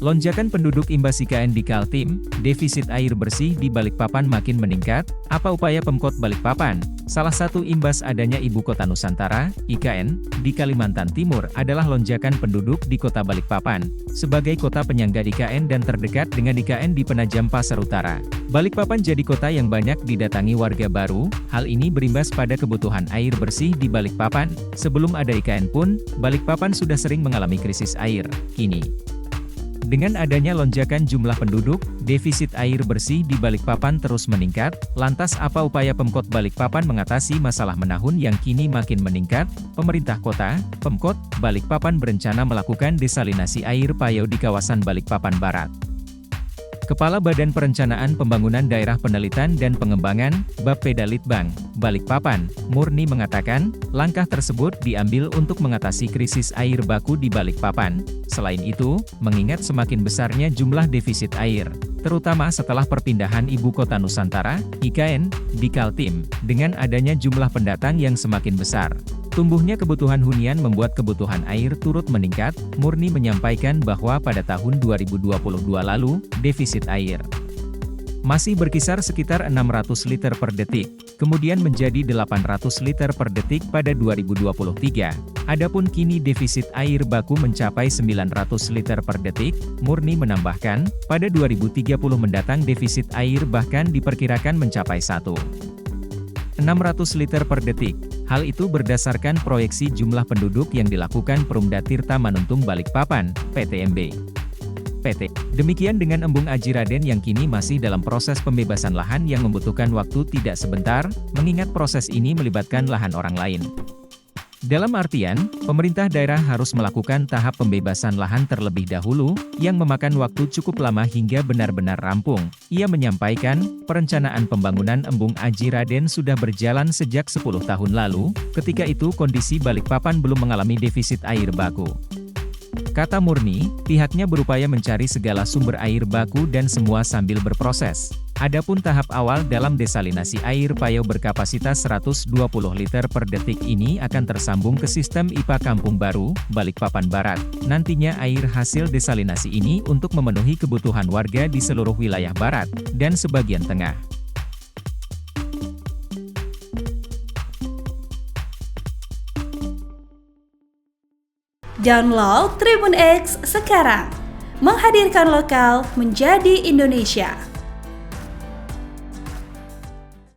Lonjakan penduduk imbas IKN di Kaltim, defisit air bersih di Balikpapan makin meningkat, apa upaya Pemkot Balikpapan? Salah satu imbas adanya Ibu Kota Nusantara, IKN, di Kalimantan Timur adalah lonjakan penduduk di Kota Balikpapan, sebagai kota penyangga IKN dan terdekat dengan IKN di Penajam Pasar Utara. Balikpapan jadi kota yang banyak didatangi warga baru, hal ini berimbas pada kebutuhan air bersih di Balikpapan. Sebelum ada IKN pun, Balikpapan sudah sering mengalami krisis air. Kini, dengan adanya lonjakan jumlah penduduk, defisit air bersih di Balikpapan terus meningkat. Lantas apa upaya Pemkot Balikpapan mengatasi masalah menahun yang kini makin meningkat? Pemerintah kota, Pemkot Balikpapan berencana melakukan desalinasi air payau di kawasan Balikpapan Barat. Kepala Badan Perencanaan Pembangunan Daerah Penelitian dan Pengembangan, Bapeda Litbang, Balikpapan, Murni mengatakan, langkah tersebut diambil untuk mengatasi krisis air baku di Balikpapan. Selain itu, mengingat semakin besarnya jumlah defisit air, terutama setelah perpindahan Ibu Kota Nusantara, IKN, di Kaltim, dengan adanya jumlah pendatang yang semakin besar. Tumbuhnya kebutuhan hunian membuat kebutuhan air turut meningkat. Murni menyampaikan bahwa pada tahun 2022 lalu, defisit air masih berkisar sekitar 600 liter per detik, kemudian menjadi 800 liter per detik pada 2023. Adapun kini defisit air baku mencapai 900 liter per detik. Murni menambahkan, pada 2030 mendatang defisit air bahkan diperkirakan mencapai 600 liter per detik. Hal itu berdasarkan proyeksi jumlah penduduk yang dilakukan Perumda Tirta Manuntung Balikpapan, PTMB. Demikian dengan Embung Aji Raden yang kini masih dalam proses pembebasan lahan yang membutuhkan waktu tidak sebentar, mengingat proses ini melibatkan lahan orang lain. Dalam artian, pemerintah daerah harus melakukan tahap pembebasan lahan terlebih dahulu, yang memakan waktu cukup lama hingga benar-benar rampung. Ia menyampaikan, perencanaan pembangunan Embung Aji Raden sudah berjalan sejak 10 tahun lalu, ketika itu kondisi Balikpapan belum mengalami defisit air baku. Kata Murni, pihaknya berupaya mencari segala sumber air baku dan semua sambil berproses. Adapun tahap awal dalam desalinasi air payau berkapasitas 120 liter per detik ini akan tersambung ke sistem IPA Kampung Baru, Balikpapan Barat. Nantinya air hasil desalinasi ini untuk memenuhi kebutuhan warga di seluruh wilayah barat dan sebagian tengah. Download Tribun X sekarang, menghadirkan lokal menjadi Indonesia.